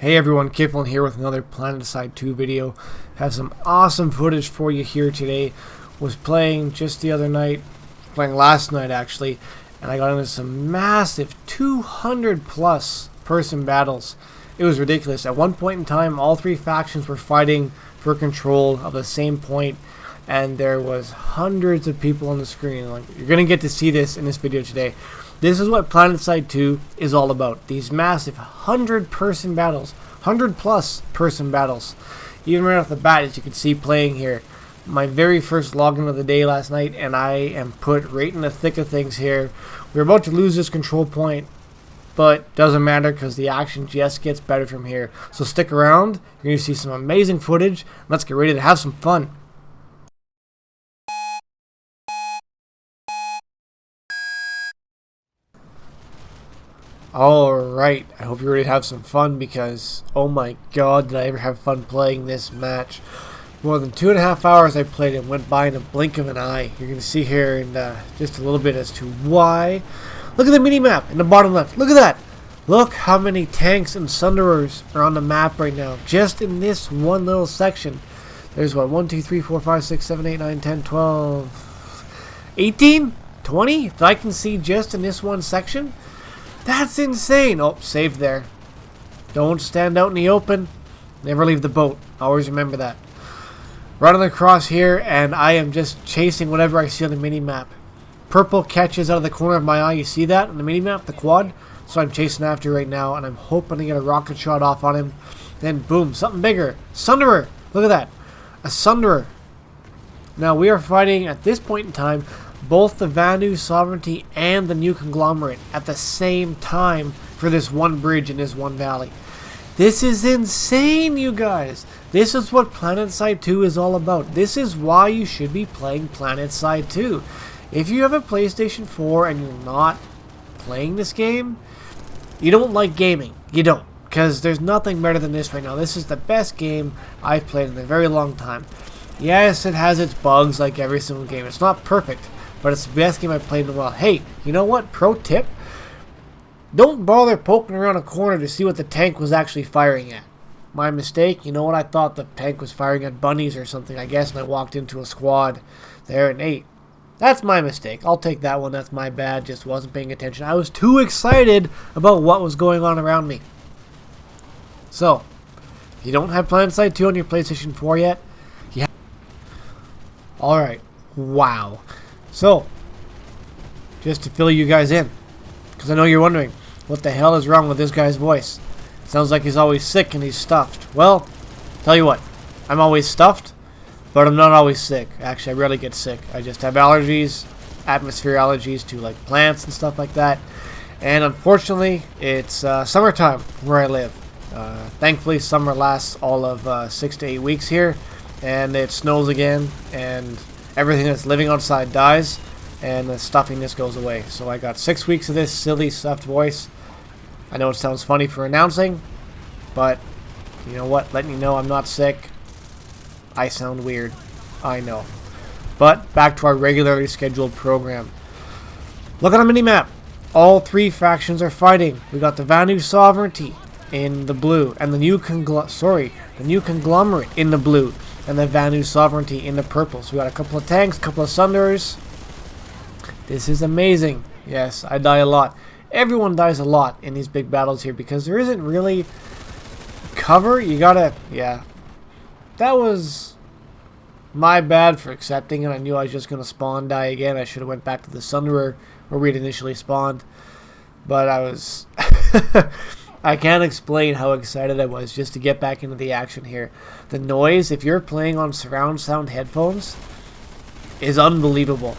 Hey everyone, Kiflin here with another PlanetSide 2 video. Have some awesome footage for you here today. Was playing just the other night, playing last night actually, and I got into some massive 200 plus person battles. It was ridiculous. At one point in time, all three factions were fighting for control of the same point, and there was hundreds of people on the screen. Like, you're gonna get to see this in this video today. This is what PlanetSide 2 is all about. These massive 100-person battles, 100-plus person battles. Even right off the bat, as you can see playing here, my very first login of the day last night, and I am put right in the thick of things here. We're about to lose this control point, but doesn't matter because the action just gets better from here. So stick around. You're going to see some amazing footage. Let's get ready to have some fun. Alright, I hope you're ready to have some fun because, oh my god, did I ever have fun playing this match. More than 2.5 hours I played it, went by in a blink of an eye. You're going to see here in just a little bit as to why. Look at the mini-map in the bottom left. Look at that. Look how many tanks and Sunderers are on the map right now, just in this one little section. There's what, 1, 2, 3, 4, 5, 6, 7, 8, 9, 10, 12, 18, 20 that I can see just in this one section. That's insane. Oh, saved there. Don't stand out in the open. Never leave the boat. Always remember that. Running across here, and I am just chasing whatever I see on the mini-map. Purple catches out of the corner of my eye. You see that on the mini-map, the quad? So I'm chasing after right now, and I'm hoping to get a rocket shot off on him. Then, boom, something bigger. Sunderer. Look at that. A Sunderer. Now, we are fighting, at this point in time, both the Vanu Sovereignty and the New Conglomerate at the same time for this one bridge in this one valley. This is insane, you guys. This is what PlanetSide 2 is all about. This is why you should be playing PlanetSide 2. If you have a PlayStation 4 and you're not playing this game, you don't like gaming. You don't. Because there's nothing better than this right now. This is the best game I've played in a very long time. Yes, it has its bugs like every single game. It's not perfect, but it's the best game I've played in a while. Hey, you know what? Pro tip. Don't bother poking around a corner to see what the tank was actually firing at. My mistake. You know what? I thought the tank was firing at bunnies or something, I guess, and I walked into a squad there and ate. That's my mistake. I'll take that one. That's my bad. Just wasn't paying attention. I was too excited about what was going on around me. So, if you don't have PlanetSide 2 on your PlayStation 4 yet, yeah. Alright. Wow. So, just to fill you guys in, because I know you're wondering, what the hell is wrong with this guy's voice? Sounds like he's always sick and he's stuffed. Well, tell you what, I'm always stuffed, but I'm not always sick. Actually, I rarely get sick. I just have allergies, atmosphere allergies to like plants and stuff like that. And unfortunately, it's summertime where I live. Thankfully, summer lasts all of 6 to 8 weeks here, and it snows again, and everything that's living outside dies, and the stuffiness goes away. So I got 6 weeks of this silly stuffed voice. I know it sounds funny for announcing, but you know what? Letting you know I'm not sick. I sound weird. I know. But back to our regularly scheduled program. Look at the mini-map. All three factions are fighting. We got the Vanu Sovereignty in the blue, and the New Conglomerate in the blue, and the Vanu Sovereignty in the purple. So we got a couple of tanks, a couple of Sunderers. This is amazing. Yes, I die a lot. Everyone dies a lot in these big battles here because there isn't really cover. You gotta, yeah. That was my bad for accepting it. I knew I was just gonna spawn die again. I should have went back to the Sunderer where we'd initially spawned. But I was I can't explain how excited I was just to get back into the action here. The noise, if you're playing on surround sound headphones, is unbelievable.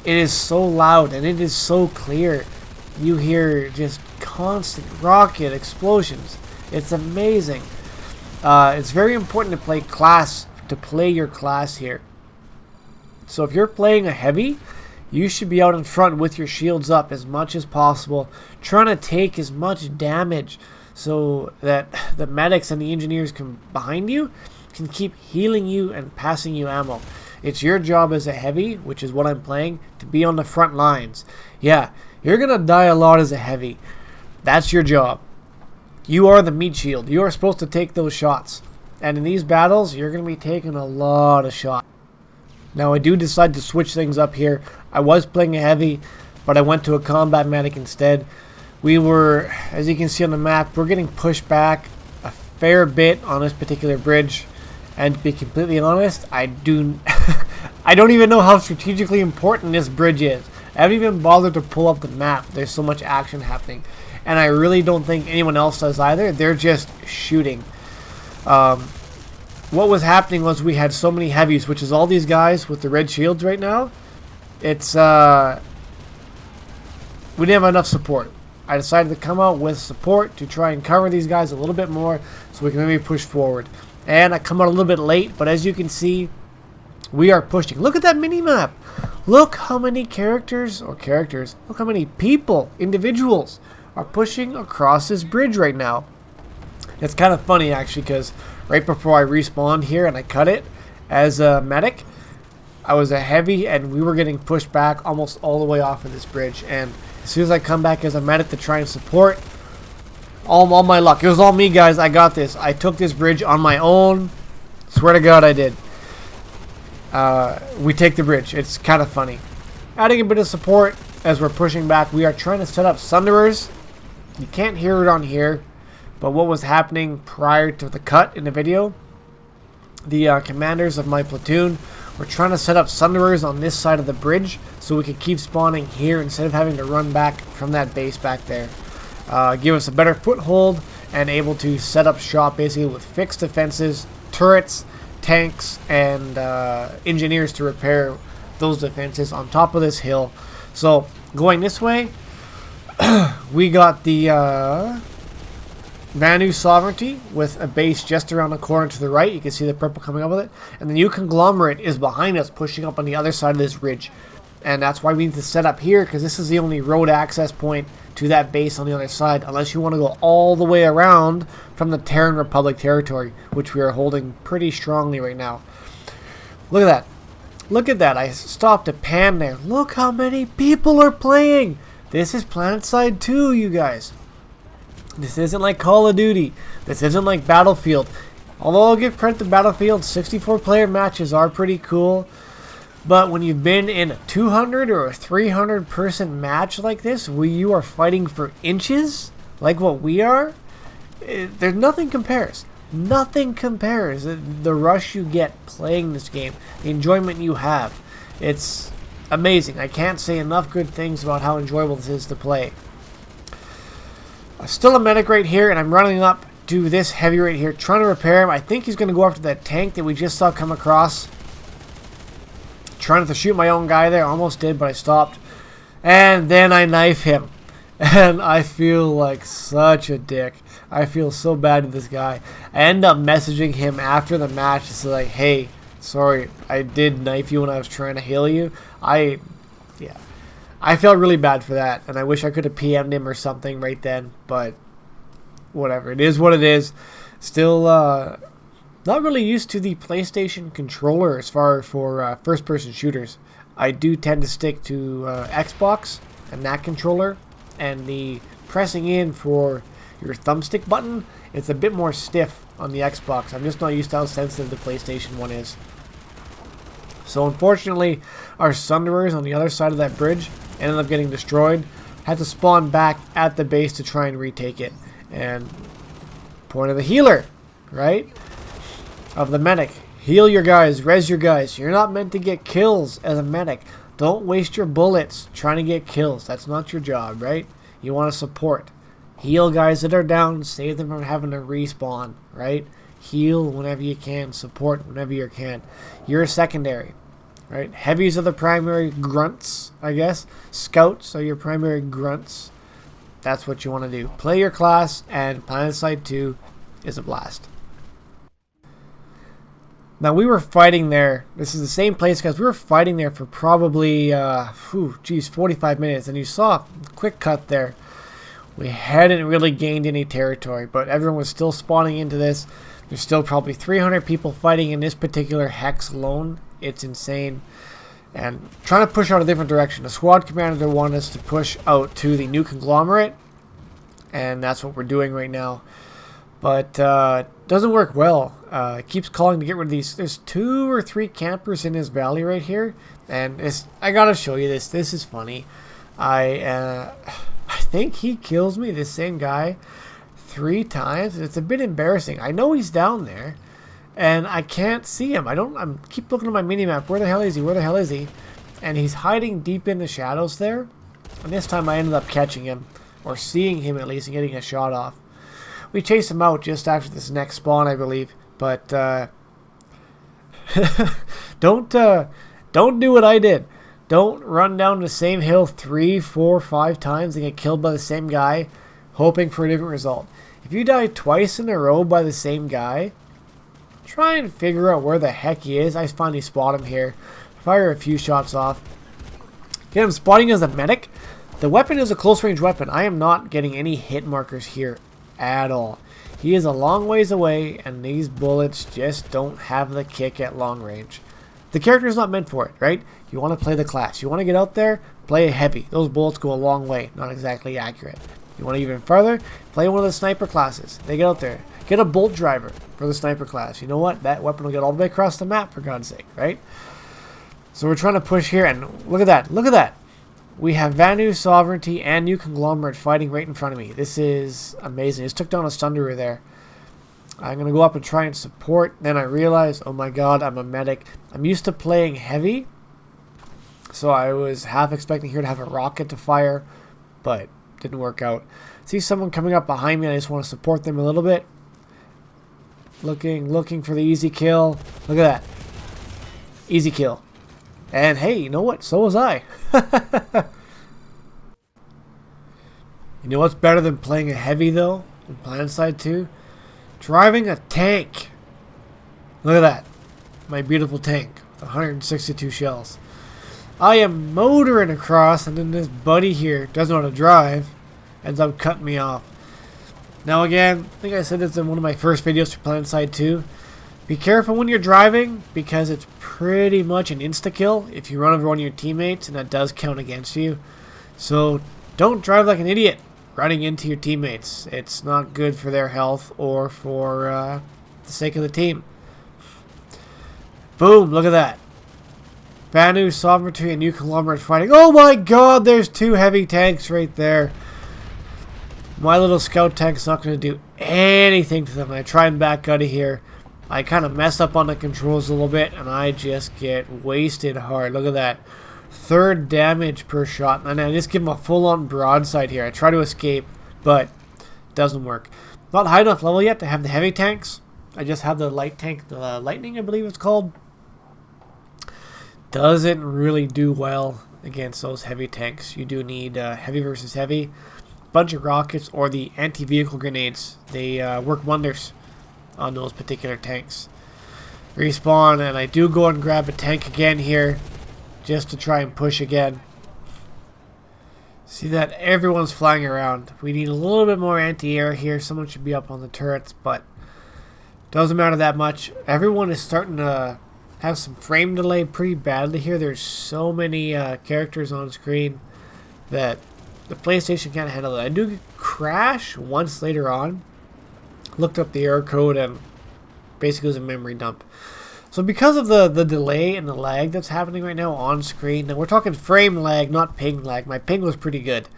It is so loud and it is so clear. You hear just constant rocket explosions. It's amazing. It's very important to play your class here. So if you're playing a heavy, you should be out in front with your shields up as much as possible, trying to take as much damage so that the medics and the engineers behind you can keep healing you and passing you ammo. It's your job as a heavy, which is what I'm playing, to be on the front lines. Yeah, you're going to die a lot as a heavy. That's your job. You are the meat shield. You are supposed to take those shots. And in these battles, you're going to be taking a lot of shots. Now, I do decide to switch things up here. I was playing a heavy, but I went to a combat medic instead. We were, as you can see on the map, we're getting pushed back a fair bit on this particular bridge. And to be completely honest, I don't even know how strategically important this bridge is. I haven't even bothered to pull up the map. There's so much action happening. And I really don't think anyone else does either. They're just shooting. What was happening was we had so many heavies, which is all these guys with the red shields right now. It's, we didn't have enough support. I decided to come out with support to try and cover these guys a little bit more so we can maybe push forward. And I come out a little bit late, but as you can see, we are pushing. Look at that mini-map. Look how many look how many people, individuals, are pushing across this bridge right now. It's kind of funny, actually, because right before I respawned here and I cut it as a medic, I was a heavy and we were getting pushed back almost all the way off of this bridge. And as soon as I come back as a medic to try and support, all my luck. It was all me, guys. I got this. I took this bridge on my own. Swear to God, I did. We take the bridge. It's kind of funny. Adding a bit of support as we're pushing back. We are trying to set up Sunderers. You can't hear it on here, but what was happening prior to the cut in the video, the commanders of my platoon were trying to set up Sunderers on this side of the bridge so we could keep spawning here instead of having to run back from that base back there. Give us a better foothold and able to set up shop basically with fixed defenses, turrets, tanks, and engineers to repair those defenses on top of this hill. So going this way, we got the Vanu Sovereignty with a base just around the corner to the right. You can see the purple coming up with it. And the new conglomerate is behind us, pushing up on the other side of this ridge. And that's why we need to set up here, because this is the only road access point to that base on the other side, unless you want to go all the way around from the Terran Republic territory, which we are holding pretty strongly right now. Look at that. Look at that. I stopped to pan there. Look how many people are playing. This is PlanetSide 2, you guys. This isn't like Call of Duty. This isn't like Battlefield. Although I'll give credit to Battlefield, 64-player matches are pretty cool. But when you've been in a 200 or a 300 person match like this, where you are fighting for inches, like what we are, there's nothing compares. Nothing compares. The rush you get playing this game, the enjoyment you have, it's amazing. I can't say enough good things about how enjoyable this is to play. Still a medic right here, and I'm running up to this heavy right here, trying to repair him. I think he's going to go after that tank that we just saw come across. Trying to shoot my own guy there. Almost did, but I stopped. And then I knife him. And I feel like such a dick. I feel so bad with this guy. I end up messaging him after the match. It's like, hey, sorry, I did knife you when I was trying to heal you. I felt really bad for that. And I wish I could have PM'd him or something right then. But whatever. It is what it is. Still, not really used to the PlayStation controller as far for first-person shooters. I do tend to stick to Xbox and that controller, and the pressing in for your thumbstick button, it's a bit more stiff on the Xbox. I'm just not used to how sensitive the PlayStation one is. So unfortunately, our Sunderers on the other side of that bridge ended up getting destroyed. Had to spawn back at the base to try and retake it. And point of the healer, right? Of the medic. Heal your guys, res your guys. You're not meant to get kills as a medic. Don't waste your bullets trying to get kills. That's not your job, right? You want to support. Heal guys that are down, save them from having to respawn, right? Heal whenever you can, support whenever you can. You're a secondary, right? Heavies are the primary grunts, I guess. Scouts are your primary grunts. That's what you want to do. Play your class, and PlanetSide 2 is a blast. Now, we were fighting there. This is the same place, guys. We were fighting there for probably, 45 minutes. And you saw a quick cut there. We hadn't really gained any territory, but everyone was still spawning into this. There's still probably 300 people fighting in this particular hex alone. It's insane. And trying to push out a different direction. The squad commander wanted us to push out to the new conglomerate. and that's what we're doing right now. But doesn't work well. It keeps calling to get rid of these. There's 2 or 3 campers in this valley right here, and I gotta show you this. This is funny. I think he kills me, this same guy, 3 times. It's a bit embarrassing. I know he's down there, and I can't see him. I keep looking at my minimap. Where the hell is he? Where the hell is he? And he's hiding deep in the shadows there. And this time I ended up catching him, or seeing him at least, and getting a shot off. We chased him out just after this next spawn, I believe. But don't do what I did. Don't run down the same hill 3, 4, 5 times and get killed by the same guy, hoping for a different result. If you die twice in a row by the same guy, try and figure out where the heck he is. I finally spot him here. Fire a few shots off. Get him spotting as a medic. The weapon is a close range weapon. I am not getting any hit markers here at all. He is a long ways away, and these bullets just don't have the kick at long range. The character is not meant for it, right? You want to play the class. You want to get out there, play a heavy. Those bullets go a long way, not exactly accurate. You want to even further, play one of the sniper classes. They get out there. Get a bolt driver for the sniper class. You know what? That weapon will get all the way across the map, for God's sake, right? So we're trying to push here, and look at that. Look at that. We have Vanu, Sovereignty, and New Conglomerate fighting right in front of me. This is amazing. Just took down a Sunderer there. I'm going to go up and try and support. Then I realize, oh my god, I'm a medic. I'm used to playing heavy, so I was half expecting here to have a rocket to fire, but didn't work out. See someone coming up behind me, and I just want to support them a little bit. Looking for the easy kill. Look at that. Easy kill. And hey, you know what? So was I. You know what's better than playing a heavy, though, in PlanetSide 2? Driving a tank. Look at that. My beautiful tank with 162 shells. I am motoring across, and then this buddy here doesn't know how to drive. Ends up cutting me off. Now again, I think I said this in one of my first videos for PlanetSide 2. Be careful when you're driving, because it's pretty much an insta-kill if you run over one of your teammates, and that does count against you. So don't drive like an idiot running into your teammates. It's not good for their health or for the sake of the team. Boom, look at that. Vanu, Sovereignty, and New Conglomerate fighting. Oh my god, there's 2 heavy tanks right there. My little scout tank's not going to do anything to them. I try and back out of here. I kind of mess up on the controls a little bit, and I just get wasted hard. Look at that. 3rd damage per shot. And I just give him a full-on broadside here. I try to escape, but it doesn't work. Not high enough level yet to have the heavy tanks. I just have the light tank, the Lightning, I believe it's called. Doesn't really do well against those heavy tanks. You do need heavy versus heavy. Bunch of rockets or the anti-vehicle grenades. They work wonders on those particular tanks. Respawn, and I do go and grab a tank again here just to try and push again. See that everyone's flying around. We need a little bit more anti-air here. Someone should be up on the turrets, but doesn't matter that much. Everyone is starting to have some frame delay pretty badly here. There's so many characters on screen that the PlayStation can't handle it. I do crash once later on. Looked up the error code, and basically it was a memory dump. So because of the delay and the lag that's happening right now on screen, and we're talking frame lag, not ping lag. My ping was pretty good.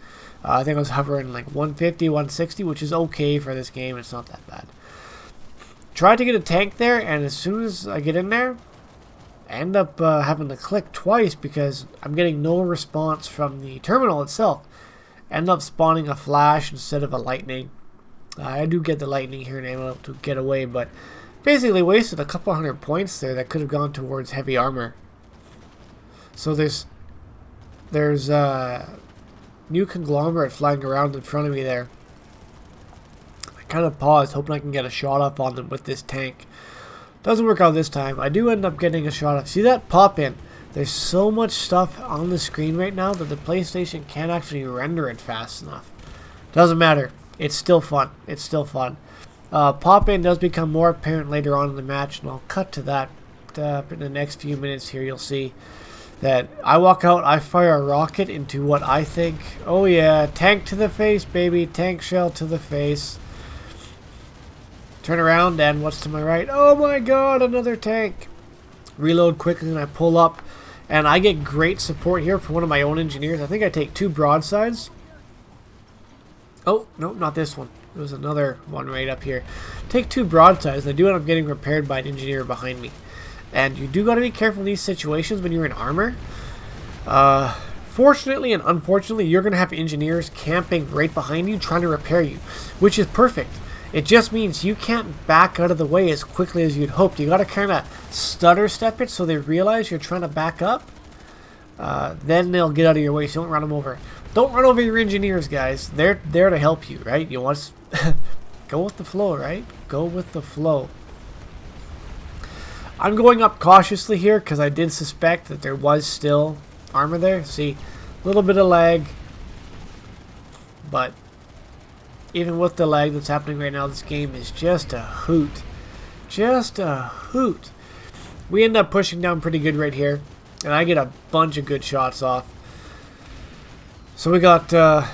I think I was hovering like 150, 160, which is okay for this game. It's not that bad. Tried to get a tank there, and as soon as I get in there, I end up having to click twice because I'm getting no response from the terminal itself. End up spawning a flash instead of a lightning. I do get the lightning here and I'm able to get away, but basically wasted a couple 100 points there that could have gone towards heavy armor. So there's New Conglomerate flying around in front of me there. I kind of paused, hoping I can get a shot up on them with this tank. Doesn't work out this time. I do end up getting a shot up. See that pop in? There's so much stuff on the screen right now that the PlayStation can't actually render it fast enough. Doesn't matter. It's still fun. It's still fun. Pop-in does become more apparent later on in the match, and I'll cut to that in the next few minutes here. You'll see. that I walk out, I fire a rocket into what I think, oh yeah, tank to the face, baby, tank shell to the face. Turn around, and what's to my right? Oh my god, another tank. Reload quickly, and I pull up, and I get great support here from one of my own engineers. I think I take 2 broadsides. Oh, no, not this one. There's another one right up here. Take 2 broadsides. I do end up getting repaired by an engineer behind me. And you do got to be careful in these situations when you're in armor. Fortunately and unfortunately, you're going to have engineers camping right behind you trying to repair you, which is perfect. It just means you can't back out of the way as quickly as you'd hoped. You got to kind of stutter step it so they realize you're trying to back up. Then they'll get out of your way, so don't run them over. Don't run over your engineers, guys. They're there to help you, right? You want to go with the flow, right? Go with the flow. I'm going up cautiously here because I did suspect that there was still armor there. See, a little bit of lag. But even with the lag that's happening right now, this game is just a hoot. Just a hoot. We end up pushing down pretty good right here. And I get a bunch of good shots off. So we got the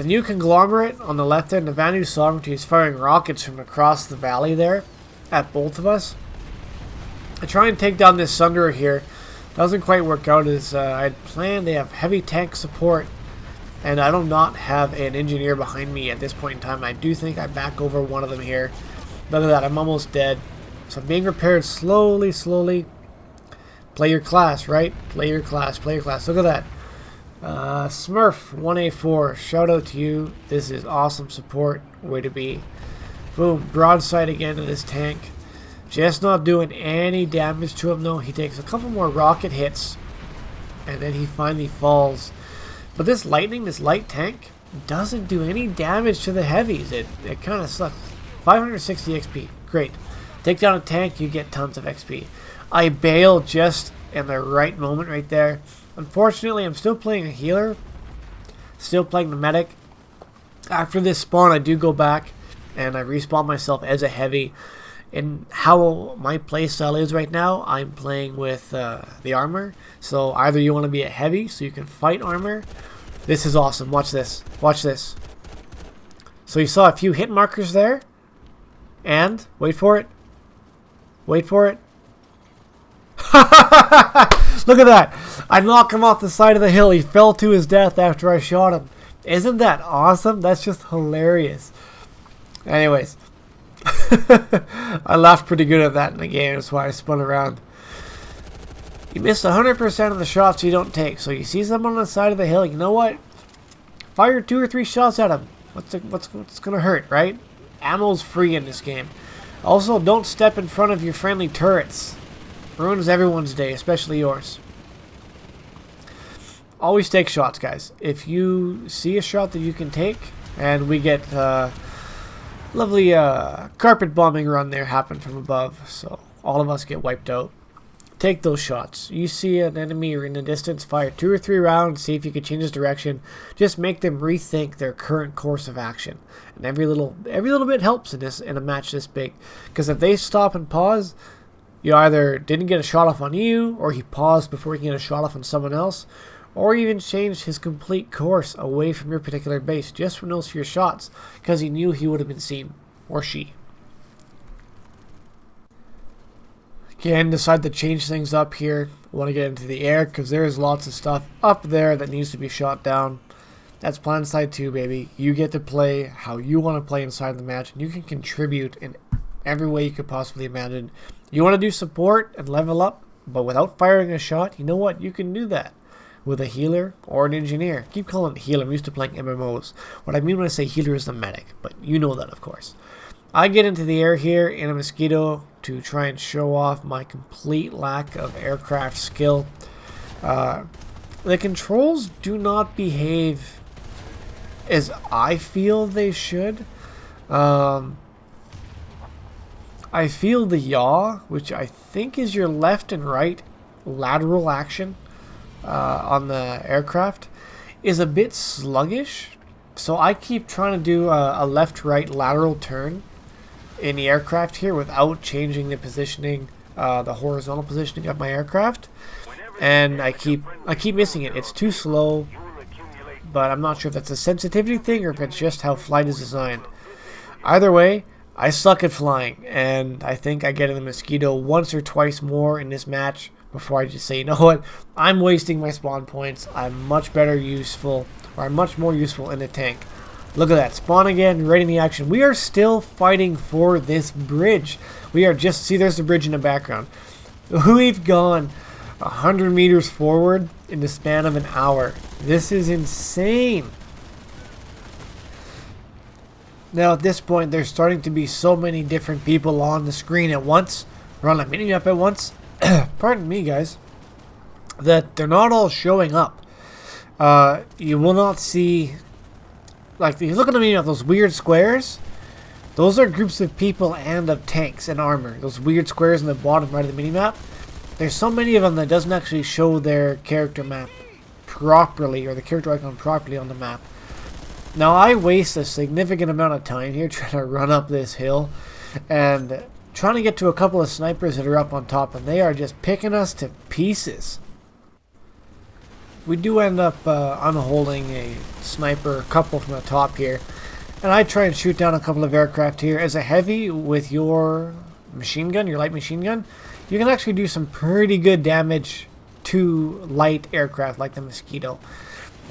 new conglomerate on the left end. The Vanu Sovereignty is firing rockets from across the valley there at both of us. I try and take down this Sunderer here. Doesn't quite work out as I had planned. They have heavy tank support. And I do not have an engineer behind me at this point in time. I do think I back over one of them here. Look at that. I'm almost dead. So I'm being repaired slowly, slowly. Play your class, right? Play your class. Play your class. Look at that. Smurf 1A4. Shout out to you. This is awesome support. Way to be. Boom. Broadside again to this tank. Just not doing any damage to him though. He takes a couple more rocket hits. And then he finally falls. But this lightning, this light tank, doesn't do any damage to the heavies. It kind of sucks. 560 XP. Great. Take down a tank, you get tons of XP. I bail just in the right moment right there. Unfortunately, I'm still playing a healer. Still playing the medic. After this spawn, I do go back and I respawn myself as a heavy. And how my playstyle is right now, I'm playing with the armor. So either you want to be a heavy so you can fight armor. This is awesome. Watch this. Watch this. So you saw a few hit markers there. And, wait for it. Wait for it. Look at that. I knocked him off the side of the hill. He fell to his death after I shot him. Isn't that awesome? That's just hilarious. Anyways. I laughed pretty good at that in the game. That's why I spun around. You missed 100% of the shots you don't take. So you see someone on the side of the hill. You know what? Fire 2 or 3 shots at him. What's going to hurt, right? Ammo's free in this game. Also, don't step in front of your friendly turrets. Ruins everyone's day, especially yours. Always take shots, guys. If you see a shot that you can take, and we get lovely carpet bombing run there happen from above, so all of us get wiped out. Take those shots. You see an enemy in the distance, fire 2 or 3 rounds, see if you can change his direction. Just make them rethink their current course of action. And every little bit helps in a match this big. Because if they stop and pause, you either didn't get a shot off on you, or he paused before he can get a shot off on someone else, or even changed his complete course away from your particular base just from those few shots, because he knew he would have been seen, or she. Again, decide to change things up here. Want to get into the air because there's lots of stuff up there that needs to be shot down. That's PlanetSide 2, baby. You get to play how you want to play inside the match, and you can contribute in every way you could possibly imagine. You want to do support and level up, but without firing a shot, you know what? You can do that with a healer or an engineer. Keep calling it healer. I'm used to playing MMOs. What I mean when I say healer is the medic, but you know that, of course. I get into the air here in a Mosquito to try and show off my complete lack of aircraft skill. The controls do not behave as I feel they should. I feel the yaw, which I think is your left and right lateral action on the aircraft, is a bit sluggish. So I keep trying to do a left-right lateral turn in the aircraft here without changing the positioning, the horizontal positioning of my aircraft. and I keep missing it. It's too slow, but I'm not sure if that's a sensitivity thing or if it's just how flight is designed. Either way, I suck at flying, and I think I get in the Mosquito once or twice more in this match before I just say, you know what, I'm wasting my spawn points. I'm much more useful in a tank. Look at that, spawn again, right in the action. We are still fighting for this bridge. We are just, see, there's the bridge in the background. We've gone 100 meters forward in the span of an hour. This is insane. Now at this point, there's starting to be so many different people on the screen at once, or on a mini-map at once, pardon me guys, that they're not all showing up. You will not see, like, if you look at the mini-map, those weird squares, those are groups of people and of tanks and armor. Those weird squares in the bottom right of the mini-map, there's so many of them that doesn't actually show their character map properly, or the character icon properly on the map. Now I waste a significant amount of time here trying to run up this hill and trying to get to a couple of snipers that are up on top, and they are just picking us to pieces. We do end up unholding a sniper, a couple from the top here, and I try and shoot down a couple of aircraft here. As a heavy with your machine gun, your light machine gun, you can actually do some pretty good damage to light aircraft like the Mosquito.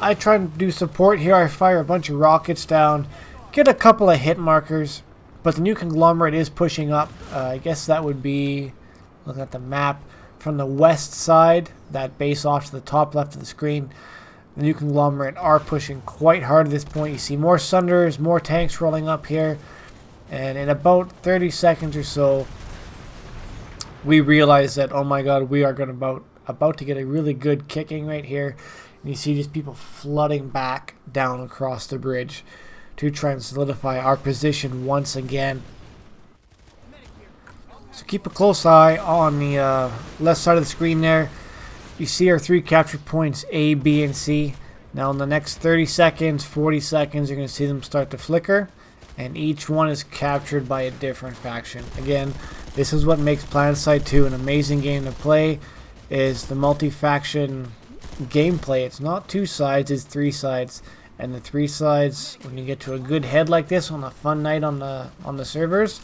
I try to do support here. I fire a bunch of rockets down, get a couple of hit markers, but the new conglomerate is pushing up. I guess that would be, looking at the map, from the west side, that base off to the top left of the screen. The new conglomerate are pushing quite hard at this point. You see more Sunders, more tanks rolling up here, and in about 30 seconds or so, we realize that, oh my god, we are about to get a really good kicking right here. And you see these people flooding back down across the bridge to try and solidify our position once again. So keep a close eye on the left side of the screen there. You see our 3 capture points, A, B, and C. Now in the next 30 seconds, 40 seconds, you're going to see them start to flicker. And each one is captured by a different faction. Again, this is what makes PlanetSide 2 an amazing game to play, is the multi-faction gameplay. It's not 2 sides, it's 3 sides. And the 3 sides, when you get to a good head like this on a fun night on the servers,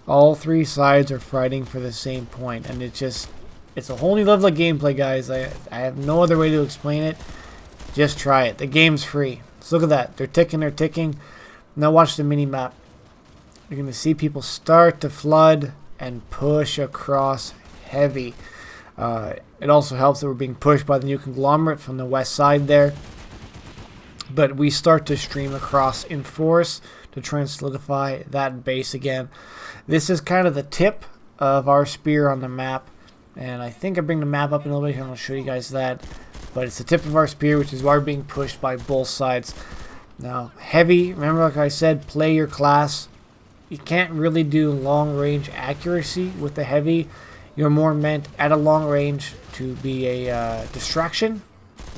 all 3 sides are fighting for the same point. And it's a whole new level of gameplay, guys. I have no other way to explain it. Just try it. The game's free. So look at that. They're ticking. Now watch the mini-map. You're going to see people start to flood and push across heavy. It also helps that we're being pushed by the new conglomerate from the west side there. But we start to stream across in force to try and solidify that base again. This is kind of the tip of our spear on the map. And I think I bring the map up in a little bit here and I'll show you guys that. But it's the tip of our spear, which is why we're being pushed by both sides. Now, heavy, remember like I said, play your class. You can't really do long range accuracy with the heavy. You're more meant at a long range to be a distraction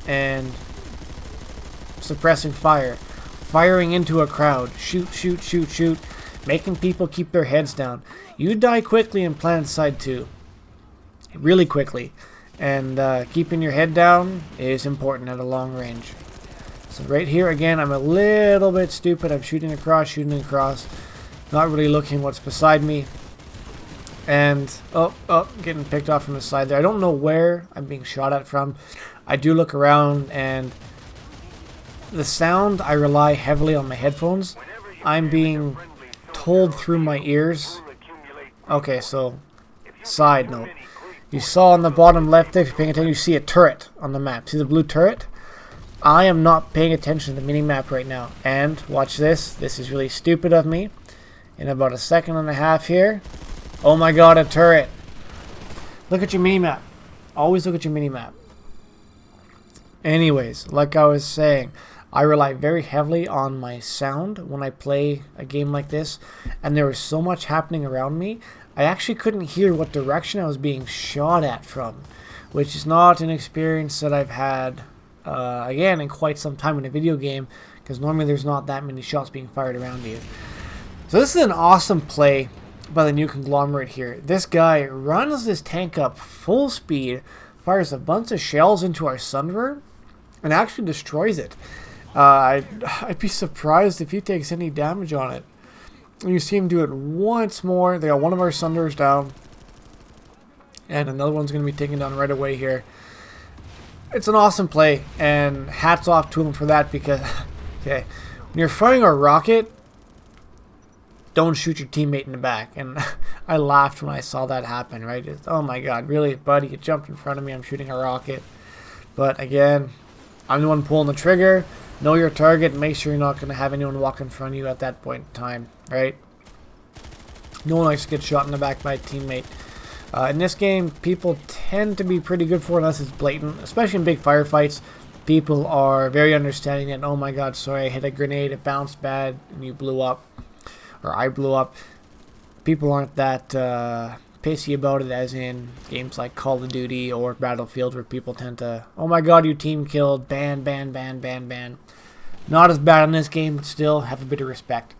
and suppressing fire. Firing into a crowd. Shoot. Making people keep their heads down. You die quickly in PlanetSide 2. Really quickly. And keeping your head down is important at a long range. So right here again, I'm a little bit stupid. I'm shooting across, not really looking what's beside me. And getting picked off from the side there. I don't know where I'm being shot at from. I do look around, and the sound, I rely heavily on my headphones. I'm being told through my ears. Okay, so side note. You saw on the bottom left there, if you're paying attention, you see a turret on the map. See the blue turret? I am not paying attention to the mini-map right now. And, watch this. This is really stupid of me. In about a second and a half here. Oh my god, a turret. Look at your mini-map. Always look at your mini-map. Anyways, like I was saying, I rely very heavily on my sound when I play a game like this. And there was so much happening around me, I actually couldn't hear what direction I was being shot at from. Which is not an experience that I've had, again, in quite some time in a video game. Because normally there's not that many shots being fired around you. So this is an awesome play by the new conglomerate here. This guy runs this tank up full speed, fires a bunch of shells into our Sunderer and actually destroys it. I'd be surprised if he takes any damage on it. And you see him do it once more. They got one of our Sunderers down. And another one's going to be taken down right away here. It's an awesome play. And hats off to him for that because, okay, when you're firing a rocket, don't shoot your teammate in the back. And I laughed when I saw that happen, right? Oh my god, really, buddy? You jumped in front of me. I'm shooting a rocket. But again, I'm the one pulling the trigger. Know your target. Make sure you're not going to have anyone walk in front of you at that point in time, right? No one likes to get shot in the back by a teammate. In this game, people tend to be pretty good for it unless it's blatant. Especially in big firefights, people are very understanding that, oh my god, sorry, I hit a grenade, it bounced bad, and you blew up. Or I blew up. People aren't that pissy about it as in games like Call of Duty or Battlefield where people tend to, oh my god, your team killed, ban, ban, ban, ban, ban. Not as bad in this game, but still have a bit of respect.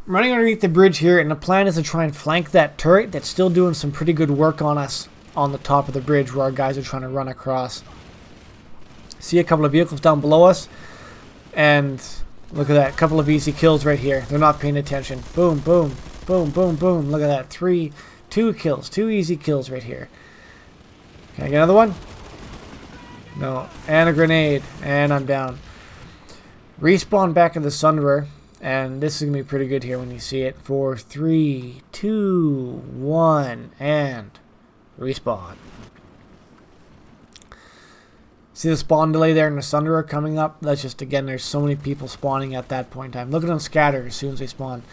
I'm running underneath the bridge here, and the plan is to try and flank that turret that's still doing some pretty good work on us on the top of the bridge where our guys are trying to run across. See a couple of vehicles down below us, and look at that, couple of easy kills right here. They're not paying attention. Boom, boom, boom, boom, boom. Look at that, two kills, 2 easy kills right here. Can I get another one? No, and a grenade, and I'm down. Respawn back in the Sunderer. And this is going to be pretty good here when you see it. 4, 3, 2, 1, and respawn. See the spawn delay there in the Sunderer coming up? That's just, again, there's so many people spawning at that point in time. Look at them scatter as soon as they spawn.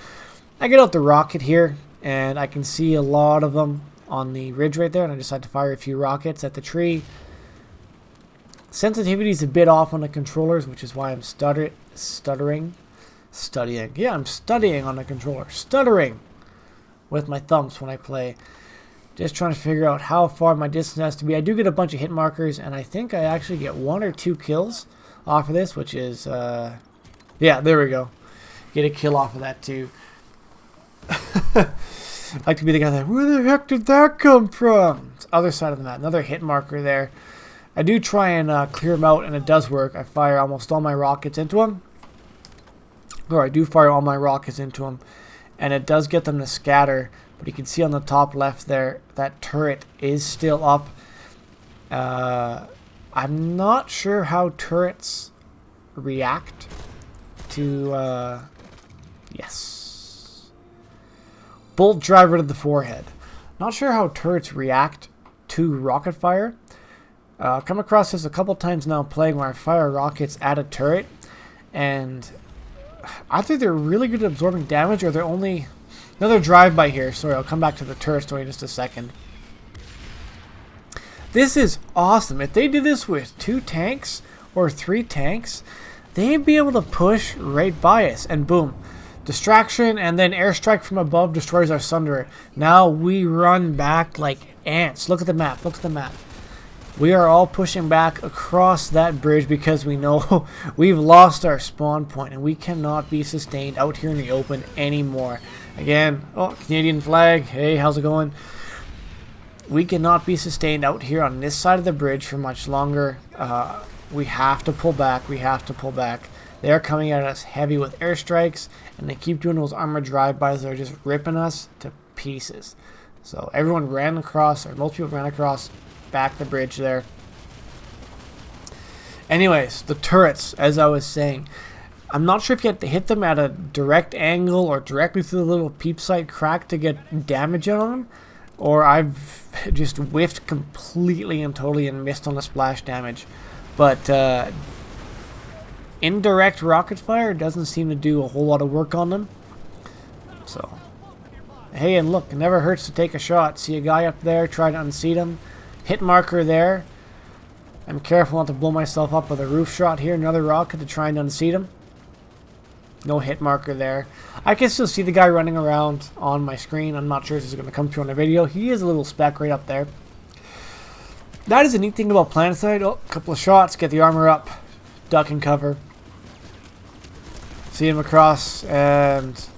I get out the rocket here, and I can see a lot of them on the ridge right there, and I decide to fire a few rockets at the tree. Sensitivity is a bit off on the controllers, which is why I'm stuttering. Yeah, I'm studying on the controller. Stuttering with my thumbs when I play. Just trying to figure out how far my distance has to be. I do get a bunch of hit markers, and I think I actually get 1 or 2 kills off of this, which is, yeah, there we go. Get a kill off of that, too. I like to be the guy that, where the heck did that come from? It's the other side of the map. Another hit marker there. I do try and clear them out, and it does work. I fire almost all my rockets into them. Or I do fire all my rockets into them, and it does get them to scatter. But you can see on the top left there, that turret is still up. I'm not sure how turrets react to, yes. Bolt driver to the forehead. Not sure how turrets react to rocket fire. Come across this a couple times now playing where I fire rockets at a turret, and either they're really good at absorbing damage or they're only... Another drive-by here. Sorry, I'll come back to the turret story in just a second. This is awesome. If they did this with 2 tanks or 3 tanks, they'd be able to push right by us. And boom. Distraction and then airstrike from above destroys our Sunderer. Now we run back like ants. Look at the map. Look at the map. We are all pushing back across that bridge because we know we've lost our spawn point and we cannot be sustained out here in the open anymore. Again, oh, Canadian flag. Hey, how's it going? We cannot be sustained out here on this side of the bridge for much longer. We have to pull back. We have to pull back. They are coming at us heavy with airstrikes, and they keep doing those armored drive-bys that are just ripping us to pieces. So everyone ran across, or most people ran across back the bridge there. Anyways, the turrets, as I was saying, I'm not sure if you have to hit them at a direct angle or directly through the little peep sight crack to get damage on them, or I've just whiffed completely and totally and missed on the splash damage. But indirect rocket fire doesn't seem to do a whole lot of work on them. So, hey, and look, it never hurts to take a shot. See a guy up there, try to unseat him. Hit marker there. I'm careful not to blow myself up with a roof shot here. Another rocket to try and unseat him. No hit marker there. I can still see the guy running around on my screen. I'm not sure if this is going to come through on the video. He is a little speck right up there. That is the neat thing about PlanetSide. Oh, a couple of shots. Get the armor up. Duck and cover. See him across. And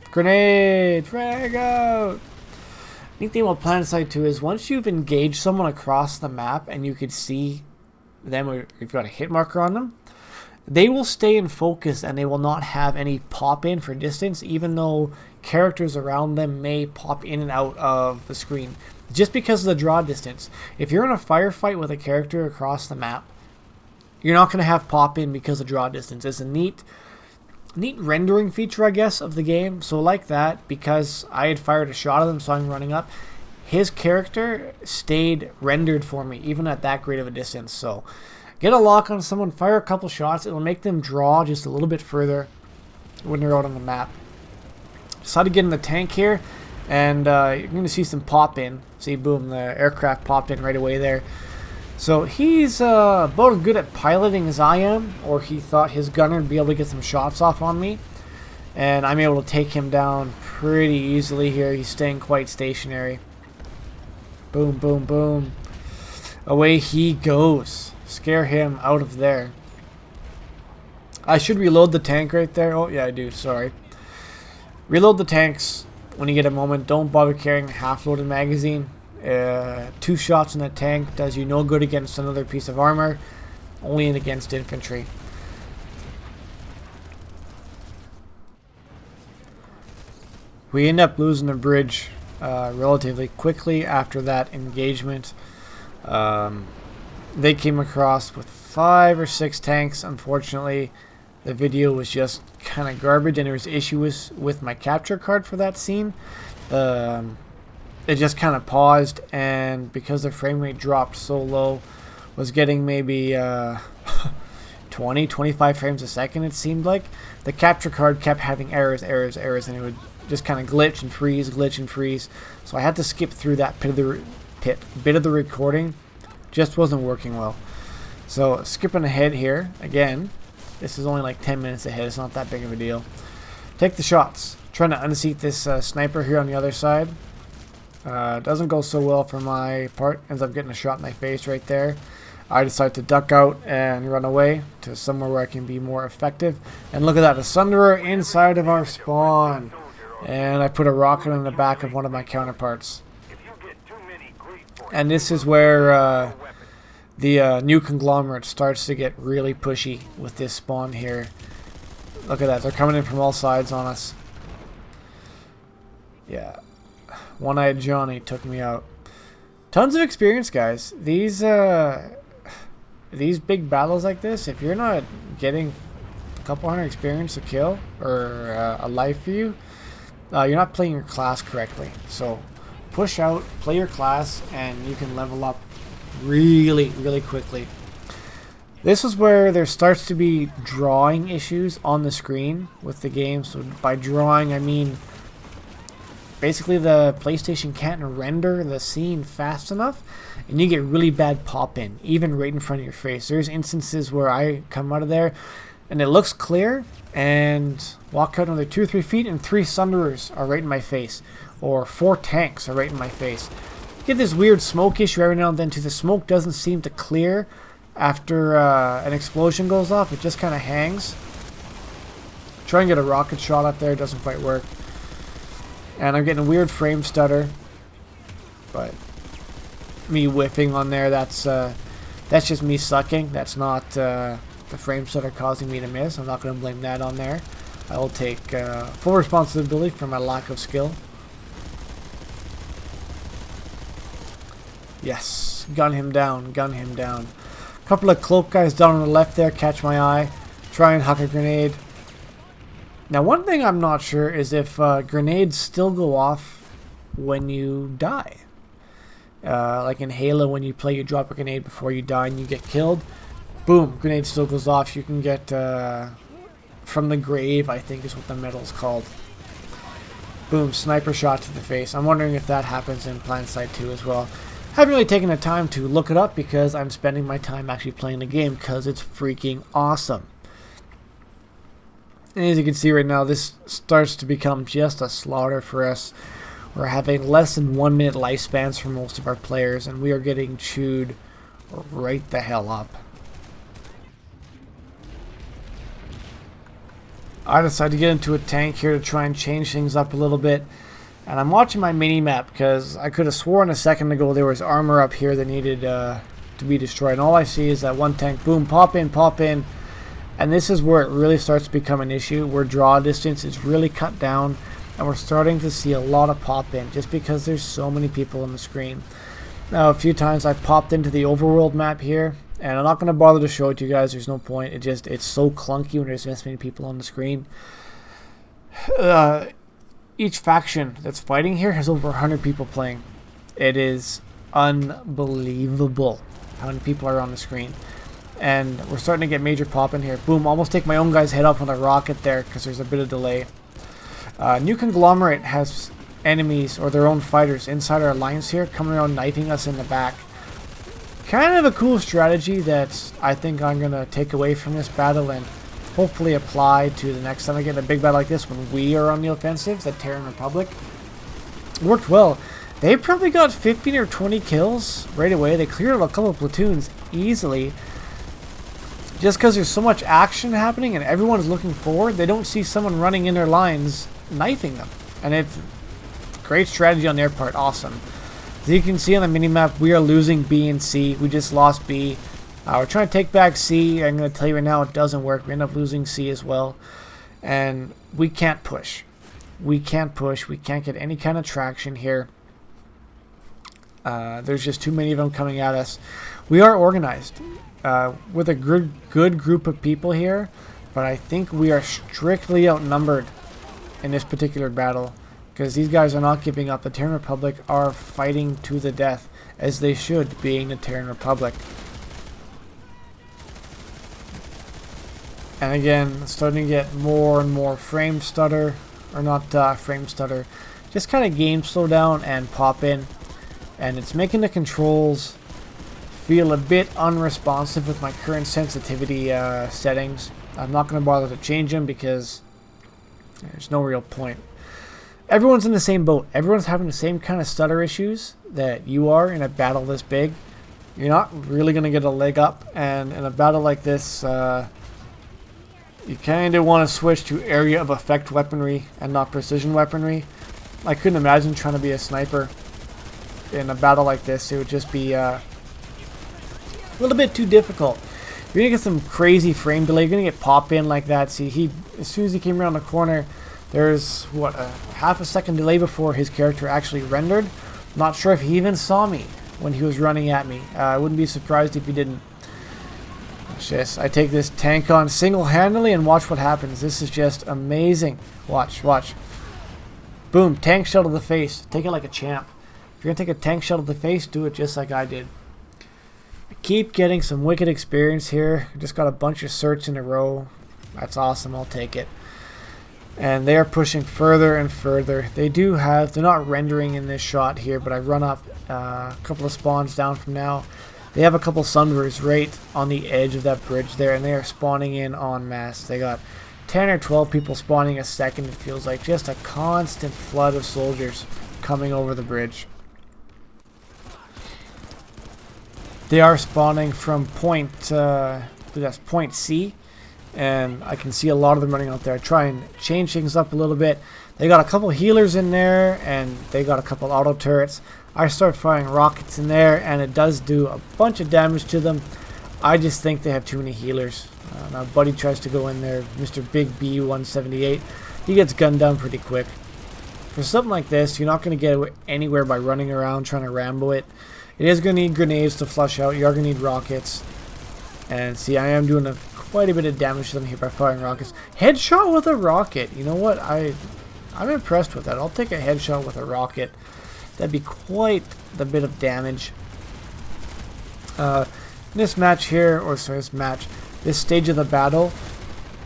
grenade. Frag out. Neat thing about PlanetSide 2 is once you've engaged someone across the map and you could see them, or if you've got a hit marker on them, they will stay in focus and they will not have any pop in for distance, even though characters around them may pop in and out of the screen just because of the draw distance. If you're in a firefight with a character across the map, you're not going to have pop in because of draw distance. It's a neat rendering feature, I guess, of the game. So like that, because I had fired a shot at him, so I'm running up, his character stayed rendered for me even at that great of a distance. So get a lock on someone, fire a couple shots, it'll make them draw just a little bit further when they're out on the map. Decided to get in the tank here, and you're going to see some pop in. See, boom, the aircraft popped in right away there. So he's about as good at piloting as I am, or he thought his gunner would be able to get some shots off on me. And I'm able to take him down pretty easily here. He's staying quite stationary. Boom, boom, boom. Away he goes. Scare him out of there. I should reload the tank right there. Oh, yeah, I do. Sorry. Reload the tanks when you get a moment. Don't bother carrying a half-loaded magazine. 2 shots in a tank does you no good against another piece of armor. Only in against infantry. We end up losing the bridge relatively quickly after that engagement. They came across with 5 or 6 tanks. Unfortunately, the video was just kind of garbage, and there was issues with my capture card for that scene. It just kind of paused, and because the frame rate dropped so low, was getting maybe 20-25 frames a second, it seemed like. The capture card kept having errors, and it would just kind of glitch and freeze. So I had to skip through that bit of the recording. Just wasn't working well. So skipping ahead here again. This is only like 10 minutes ahead. It's not that big of a deal. Take the shots. Trying to unseat this sniper here on the other side. Doesn't go so well for my part. Ends up getting a shot in my face right there. I decide to duck out and run away to somewhere where I can be more effective. And look at that, a Sunderer inside of our spawn. And I put a rocket in the back of one of my counterparts. And this is where the new conglomerate starts to get really pushy with this spawn here. Look at that, they're coming in from all sides on us. Yeah. One-eyed Johnny took me out. Tons of experience, guys. These big battles like this, if you're not getting a couple hundred experience a kill or a life for you, you're not playing your class correctly. So push out, play your class, and you can level up really, really quickly. This is where there starts to be drawing issues on the screen with the game. So by drawing, I mean basically the PlayStation can't render the scene fast enough, and you get really bad pop-in, even right in front of your face. There's instances where I come out of there, and it looks clear, and walk out another 2 or 3 feet, and 3 Sunderers are right in my face, or 4 tanks are right in my face. You get this weird smoke issue every now and then, too. The smoke doesn't seem to clear after an explosion goes off. It just kind of hangs. Try and get a rocket shot up there, it doesn't quite work. And I'm getting a weird frame stutter, but me whiffing on there, that's just me sucking. That's not the frame stutter causing me to miss. I'm not going to blame that on there. I will take full responsibility for my lack of skill. Yes, gun him down. A couple of cloak guys down on the left there catch my eye. Try and huck a grenade. Now, one thing I'm not sure is if grenades still go off when you die. Like in Halo, when you play, you drop a grenade before you die and you get killed. Boom, grenade still goes off. You can get from the grave, I think is what the medal's called. Boom, sniper shot to the face. I'm wondering if that happens in PlanetSide 2 as well. Haven't really taken the time to look it up because I'm spending my time actually playing the game because it's freaking awesome. And as you can see right now, this starts to become just a slaughter for us. We're having less than 1 minute lifespans for most of our players, and we are getting chewed right the hell up. I decided to get into a tank here to try and change things up a little bit. And I'm watching my mini-map because I could have sworn a second ago there was armor up here that needed to be destroyed. And all I see is that one tank, boom, pop in, pop in. And this is where it really starts to become an issue, where draw distance is really cut down. And we're starting to see a lot of pop in just because there's so many people on the screen. Now, a few times I popped into the overworld map here. And I'm not going to bother to show it to you guys. There's no point. It's so clunky when there's this many people on the screen. Each faction that's fighting here has over 100 people playing. It is unbelievable how many people are on the screen. And we're starting to get major pop in here. Boom, almost take my own guy's head off with a rocket there because there's a bit of delay. New Conglomerate has enemies or their own fighters inside our alliance here coming around knifing us in the back. Kind of a cool strategy that I think I'm going to take away from this battle and hopefully apply to the next time I get a big battle like this when we are on the offensive, the Terran Republic. It worked well. They probably got 15 or 20 kills right away. They cleared a couple of platoons easily. Just because there's so much action happening and everyone's looking forward, they don't see someone running in their lines knifing them. And it's great strategy on their part. Awesome. As you can see on the minimap, we are losing B and C. We just lost B. We're trying to take back C. I'm going to tell you right now it doesn't work. We end up losing C as well. And we can't push. We can't push. We can't get any kind of traction here. There's just too many of them coming at us. We are organized with a good group of people here. But I think we are strictly outnumbered in this particular battle. Because these guys are not giving up. The Terran Republic are fighting to the death, as they should, being the Terran Republic. And again, starting to get more and more frame stutter, or not frame stutter, just kind of game slowdown and pop in. And it's making the controls feel a bit unresponsive with my current sensitivity settings. I'm not going to bother to change them because there's no real point. Everyone's in the same boat. Everyone's having the same kind of stutter issues that you are in a battle this big. You're not really going to get a leg up. And in a battle like this, you kind of want to switch to area of effect weaponry and not precision weaponry. I couldn't imagine trying to be a sniper in a battle like this. It would just be a little bit too difficult. You're going to get some crazy frame delay. You're going to get pop in like that. See, as soon as he came around the corner, there's, what, a half a second delay before his character actually rendered. Not sure if he even saw me when he was running at me. I wouldn't be surprised if he didn't. Watch this. I take this tank on single-handedly and watch what happens. This is just amazing. Watch, watch. Boom, tank shell to the face. Take it like a champ. If you're going to take a tank shell to the face, do it just like I did. I keep getting some wicked experience here. I just got a bunch of certs in a row. That's awesome. I'll take it. And they are pushing further and further. They're not rendering in this shot here, but I run up a couple of spawns down from now. They have a couple sunbirds right on the edge of that bridge there, and they are spawning in en masse. They got 10 or 12 people spawning a second, it feels like. Just a constant flood of soldiers coming over the bridge. They are spawning from point C. And I can see a lot of them running out there. I try and change things up a little bit. They got a couple healers in there, and they got a couple auto turrets. I start firing rockets in there, and it does do a bunch of damage to them. I just think they have too many healers. My buddy tries to go in there, Mr. Big B 178. He gets gunned down pretty quick. For something like this, you're not going to get anywhere by running around trying to Rambo it. It is going to need grenades to flush out. You are going to need rockets. And see, I am doing quite a bit of damage to them here by firing rockets. Headshot with a rocket. You know what? I'm impressed with that. I'll take a headshot with a rocket. That'd be quite the bit of damage. This match here, or sorry, this stage of the battle,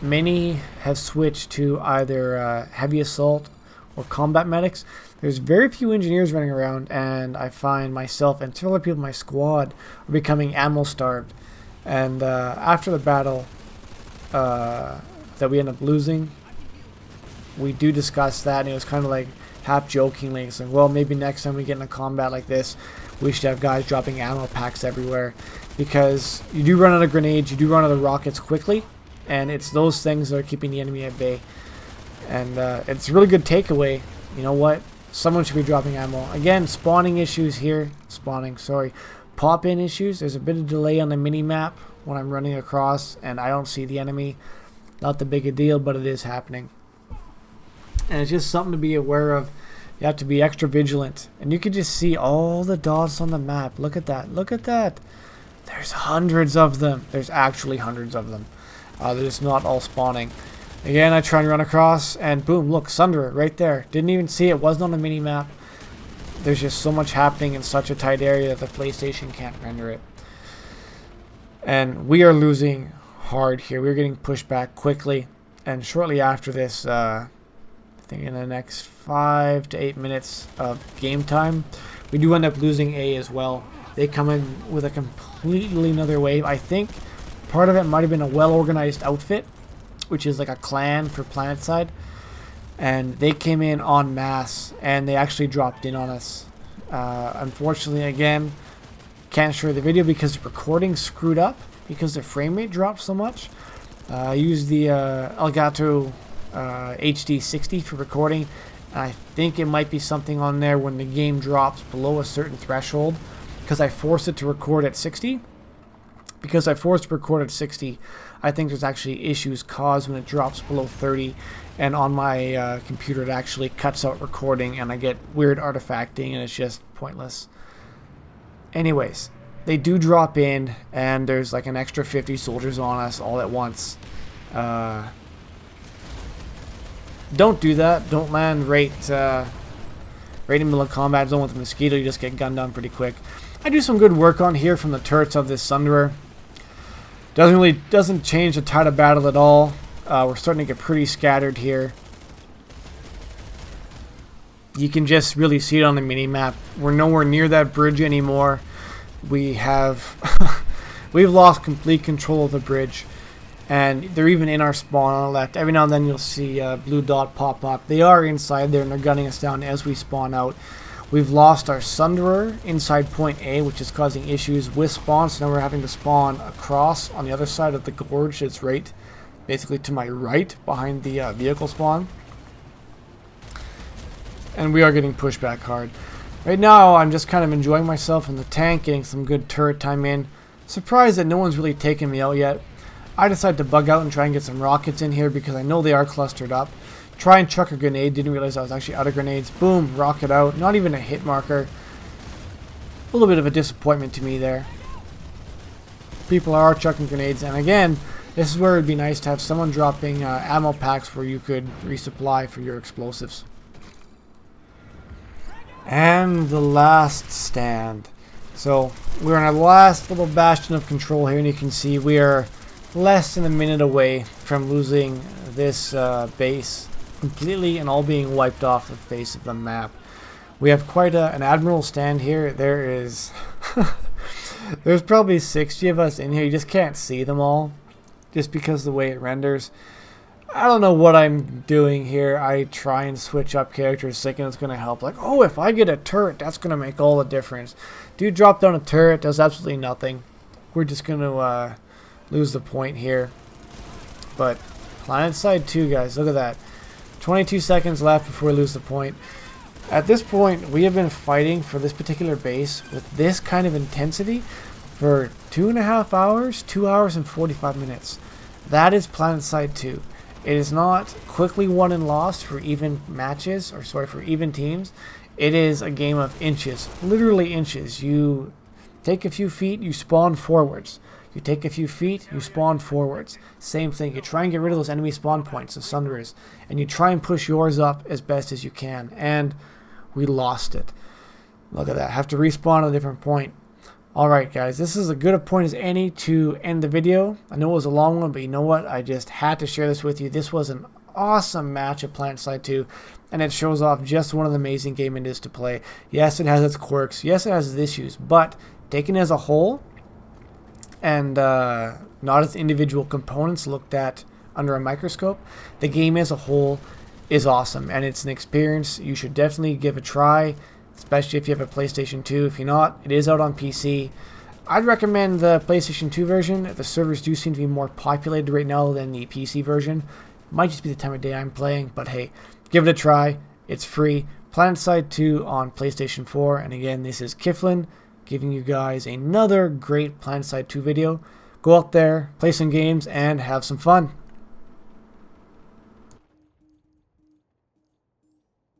many have switched to either heavy assault or combat medics. There's very few engineers running around, and I find myself and several other people in my squad are becoming ammo starved. And after the battle that we end up losing, we do discuss that, and it was kind of like half jokingly saying, well, maybe next time we get in a combat like this, we should have guys dropping ammo packs everywhere, because you do run out of grenades, you do run out of rockets quickly, and it's those things that are keeping the enemy at bay. And it's a really good takeaway. You know what? someone should be dropping ammo. Again, spawning issues here. Pop-in issues. There's a bit of delay on the mini-map when I'm running across and I don't see the enemy. Not the big a deal, but it is happening. And it's just something to be aware of. You have to be extra vigilant. And you can just see all the dots on the map. Look at that. Look at that. There's hundreds of them. There's actually hundreds of them. They're just not all spawning. Again, I try and run across, and boom, look, Sunderer right there. Didn't even see it. Wasn't on the mini-map. There's just so much happening in such a tight area that the PlayStation can't render it. And we are losing hard here. We're getting pushed back quickly. And shortly after this, I think in the next 5 to 8 minutes of game time, we do end up losing A as well. They come in with a completely another wave. I think part of it might have been a well-organized outfit, which is like a clan for PlanetSide. And they came in en masse, and they actually dropped in on us. Unfortunately, again, can't show the video because the recording screwed up because the frame rate dropped so much. I used the Elgato HD 60 for recording. And I think it might be something on there when the game drops below a certain threshold, because I forced it to record at 60. Because I forced to record at 60, I think there's actually issues caused when it drops below 30, and on my computer it actually cuts out recording and I get weird artifacting and it's just pointless. Anyways, they do drop in and there's like an extra 50 soldiers on us all at once. Don't do that. Don't land right in the middle of combat zone with the Mosquito. You just get gunned down pretty quick. I do some good work on here from the turrets of this Sunderer. Doesn't change the tide of battle at all. We're starting to get pretty scattered here. You can just really see it on the mini-map. We're nowhere near that bridge anymore. We've lost complete control of the bridge. And they're even in our spawn on the left. Every now and then you'll see a blue dot pop up. They are inside there and they're gunning us down as we spawn out. We've lost our Sunderer inside point A, which is causing issues with spawn. So now we're having to spawn across on the other side of the gorge. It's right, basically to my right, behind the vehicle spawn. And we are getting pushed back hard. Right now, I'm just kind of enjoying myself in the tank, getting some good turret time in. Surprised that no one's really taken me out yet. I decided to bug out and try and get some rockets in here because I know they are clustered up. Try and chuck a grenade. Didn't realize I was actually out of grenades. Boom, rocket out. Not even a hit marker. A little bit of a disappointment to me there. People are chucking grenades. And again, this is where it would be nice to have someone dropping ammo packs where you could resupply for your explosives. And the last stand. So we're in our last little bastion of control here. And you can see we are less than a minute away from losing this base completely and all being wiped off the face of the map. We have quite an admiral stand here. There is there's probably 60 of us in here. You just can't see them all just because of the way it renders. I don't know what I'm doing here. I try and switch up characters thinking it's going to help. Like, oh, if I get a turret, that's going to make all the difference. Dude, drop down a turret, does absolutely nothing. We're just going to lose the point here. But PlanetSide 2, guys, look at that. 22 seconds left before we lose the point. At this point, we have been fighting for this particular base with this kind of intensity for 2.5 hours, 2 hours and 45 minutes. That is PlanetSide 2. It is not quickly won and lost for even matches, or sorry, for even teams. It is a game of inches, literally inches. You take a few feet, you spawn forwards. You take a few feet, you spawn forwards. Same thing. You try and get rid of those enemy spawn points, the Sunderers, and you try and push yours up as best as you can. And we lost it. Look at that. Have to respawn at a different point. Alright, guys. This is as good a point as any to end the video. I know it was a long one, but you know what? I just had to share this with you. This was an awesome match at PlanetSide 2, and it shows off just what an amazing game it is to play. Yes, it has its quirks. Yes, it has its issues. But taken as a whole, and not as individual components looked at under a microscope, the game as a whole is awesome, and it's an experience you should definitely give a try, especially if you have a PlayStation 2. If you're not, it is out on PC. I'd recommend the PlayStation 2 version. The servers do seem to be more populated right now than the PC version. Might just be the time of day I'm playing, but hey, give it a try. It's free. PlanetSide 2 on PlayStation 4. And again, this is Kiflin giving you guys another great PlanetSide 2 video. Go out there, play some games, and have some fun.